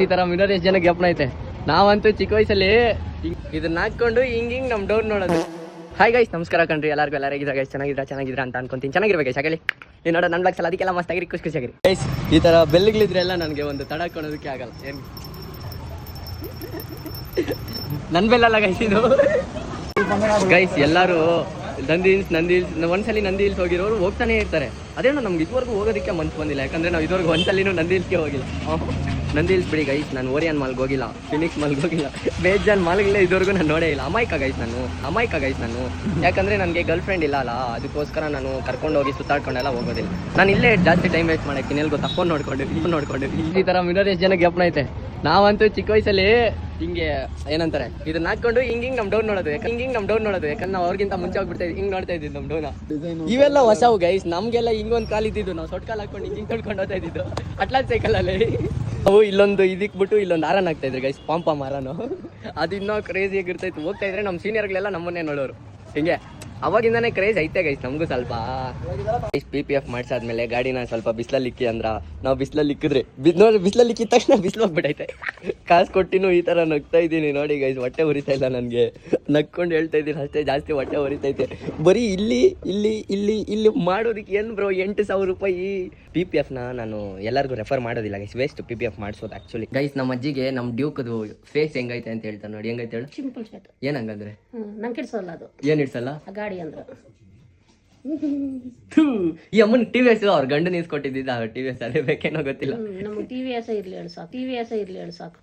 ಈ ತರ ಮಿರರ್ ಎಷ್ಟು ಜನ ಜ್ಞಾಪನ ಐತೆ. ನಾವಂತೂ ಚಿಕ್ಕ ವಯಸ್ಸಲ್ಲಿ ಇದನ್ನ ಹಾಕೊಂಡು ಹಿಂಗ್ ನಮ್ ಡೋರ್ ನೋಡೋದು. ಹಾಯ್ ಗೈಸ್, ನಮಸ್ಕಾರ ಕಣ್ರಿ ಎಲ್ಲರಿಗೂ. ಎಲ್ಲರಿಗಿದ್ರೆ ಗೈಸ್ ಚೆನ್ನಾಗಿದ್ರ ಅಂತ ಅನ್ಕೊಂತೀನಿ. ಚೆನ್ನಾಗಿರ್ಬೇಕು ಗೈಸ್. ಆಗಲಿ ನೀವು ನೋಡೋ ನನ್ನ ಬ್ಲಾಗ್ಸ್ ಅದಕ್ಕೆಲ್ಲ ಮಸ್ತ್ ಆಗಿರಿ, ಖುಷಿಯಾಗಿರಿ ಗೈಸ್. ಈ ತರ ಬೆಲ್ಲಿಗಳಿದ್ರೆ ಎಲ್ಲ ನನಗೆ ಒಂದು ತಡ ಹಾಕೊಳ್ಳೋದಕ್ಕೆ ಆಗಲ್ಲ. ಏನು ನನ್ ಬೆಲ್ಲಲ್ಲ ಗೈಸ್ ಇದು. ಗೈಸ್ ಎಲ್ಲರೂ ನಂದಿ ಹಿಲ್ಸ್ ಒಂದ್ಸಲಿ ನಂದಿ ಹಿಲ್ಸ್ ಹೋಗಿರೋರು ಹೋಗ್ತಾನೆ ಇರ್ತಾರೆ. ಅದೇನೋ ನಮ್ಗೆ ಇದುವರೆಗೂ ಹೋಗೋದಕ್ಕೆ ಮನ್ಸು ಬಂದಿಲ್ಲ, ಯಾಕಂದ್ರೆ ನಾವು ಇದುವರೆಗೂ ಒಂದ್ಸಲಿನೂ ನಂದಿ ಹಿಲ್ಸ್ಗೆ ಹೋಗಿಲ್ಲ. ನಂದಿ ಹಿಲ್ಸ್ ಬಿಡಿ ಗೈಸ್, ನಾನು ಓರಿಯನ್ ಮಾಲ್ಗೆ ಹೋಗಿಲ್ಲ, ಫಿನಿಕ್ಸ್ ಮಾಲ್ಗೆ ಹೋಗಿಲ್ಲ, ಬೇಜಾನ್ ಮಾಲ್ಗಳೇ ಇದುವರೆಗೂ ನಾನು ನೋಡೇ ಇಲ್ಲ. ಅಮಾಯಕ ಗೈಸ್ ನಾನು. ಯಾಕಂದ್ರೆ ನನಗೆ ಗರ್ಲ್ ಫ್ರೆಂಡ್ ಇಲ್ಲ ಅಲ್ಲ, ಅದಕ್ಕೋಸ್ಕರ ನಾನು ಕರ್ಕೊಂಡು ಹೋಗಿ ಸುತ್ತಾಡ್ಕೊಂಡೆಲ್ಲ ಹೋಗೋದಿಲ್ಲ. ನಾನು ಇಲ್ಲೇ ಜಾಸ್ತಿ ಟೈಮ್ ವೇಸ್ಟ್ ಮಾಡಕ್ಕೆ ಎಲ್ಲಿ ಗೊತ್ತಾ, ಫೋನ್ ನೋಡ್ಕೊಂಡಿದ್ವಿ. ಈ ತರ ಮಿರರ್ ಎಷ್ಟು ಜನ ಜ್ಞಾಪನ ಐತೆ. ನಾವಂತೂ ಚಿಕ್ಕ ವಯಸ್ಸಲ್ಲಿ ಹಿಂಗೆ ಏನಂತಾರೆ ಇದನ್ನ ಹಾಕೊಂಡು ಹಿಂಗ್ ನಮ್ ಡೋರ್ ನೋಡೋದು. ಯಾಕಂದ್ರೆ ನಾವು ಅವ್ರಿಗಿಂತ ಮುಂಚೆ ಹೋಗ್ಬಿಡ್ತಾ ಇದ್ವಿ, ಹಿಂಗ್ ನೋಡ್ತಾ ಇದ್ದಿದ್ದು ನಮ್ ಡೋನ. ಇವೆಲ್ಲ ಹೊಸವು ಗೈಸ್. ನಮ್ಗೆಲ್ಲ ಹಿಂಗೊಂದ್ ಕಾಲ್ ಇದ್ದಿದ್ದು, ನಾವು ಸೊಟ್ ಕಾಲ್ ಹಾಕೊಂಡು ಹಿಂಗ್ ತೊಳ್ಕೊಂಡು ಹೋಗ್ತಾ ಇದ್ದಿದ್ದು ಅಟ್ಲಾಸ್ ಸೈಕಲ್ ಅಲ್ಲಿ. ಅವು ಇಲ್ಲೊಂದು ಇದಕ್ ಬಿಟ್ಟು ಇಲ್ಲೊಂದು ಆರನ್ ಆಗ್ತಾ ಇದ್ರು ಗೈಸ್, ಪಾಂಪಾಮ್ ಆರನು. ಅದು ಇನ್ನೂ ಕ್ರೇಜಿ ಆಗಿರ್ತಾಯಿತ್ತು. ಹೋಗ್ತಾ ಇದ್ರೆ ನಮ್ಮ ಸೀನಿಯರ್ಗಳೆಲ್ಲ ನಮ್ಮನ್ನೇ ನೋಡೋರು. ಹಿಂಗೆ ಅವಾಗಿಂದಾನೇ ಕ್ರೇಜ್ ಐತೆ ಗೈಸ್ ನಮಗೂ ಸ್ವಲ್ಪ. PPF ಮಾಡ್ಸಾದ್ಮೇಲೆ ಗಾಡಿನ ಸ್ವಲ್ಪ ಬಿಸಿಲಲ್ಲಿ ಇಕ್ಕಿ ಅಂದ್ರ, ನಾವು ಬಿಸಿಲಲ್ಲಿ ಇಕ್ಕಿದ್ರೆ ನೋಡಿ, ಬಿಸಿಲಲ್ಲಿ ಇಕ್ಕಿದ ತಕ್ಷಣ ಬಿಸಿಲು ಹೋಗ್ಬಿಟ್ಟೈತೆ. ಕಾಸು ಕೊಟ್ಟಿನೂ ಈ ತರ ನಗ್ತಾ ಇದ್ದೀನಿ ನೋಡಿ ಗೈಸ್. ಹೊಟ್ಟೆ ಉರಿತಾ ಇಲ್ಲ ನನಗೆ, ನಕ್ಕೊಂಡು ಹೇಳ್ತಾ ಇದ್ದೀನಿ ಅಷ್ಟೇ, ಜಾಸ್ತಿ ಹೊಟ್ಟೆ ಉರಿತೈತೆ. ಬರೀ ಇಲ್ಲಿ ಮಾಡೋದಕ್ಕೆ ಏನು ಬ್ರೋ 8,000 ರೂಪಾಯಿ. PPFನ ನಾನು ಎಲ್ಲರಿಗೂ ರೆಫರ್ ಮಾಡೋದಿಲ್ಲ ಗೈಸ್, ವೇಸ್ಟ್ PPF ಮಾಡಿಸೋದು ಆಕ್ಚುಲಿ. ಗೈಸ್ ನಮ್ಮ ಅಜ್ಜಿಗೆ ನಮ್ಮ ಡ್ಯೂಕ್ದು ಫೇಸ್ ಹೆಂಗೈತೆ ಅಂತ ಹೇಳ್ತಾರೆ ನೋಡಿ. ಹೆಂಗೈತೆ ಹೇಳು? Simple shirt. ಏನ್ ಹಂಗಂದ್ರೆ ನಂಗೆ ಇಡ್ಸಲ್ಲ ಅದು. ಏನ್ ಇಡ್ಸಲ್ಲ? ಗಾಡಿ ಅಂದ್ರೆ ಈ ಅಮ್ಮನ್ TVS ಅವ್ರ ಗಂಡ ನೀಸ್ಕೊಟ್ಟಿದ್ದ TVS ಅದೇ ಬೇಕೇನೋ ಗೊತ್ತಿಲ್ಲ. ನಮ್ಗೆ TVS ಇರ್ಲಿ ಹೇಳು ಸಾಕು.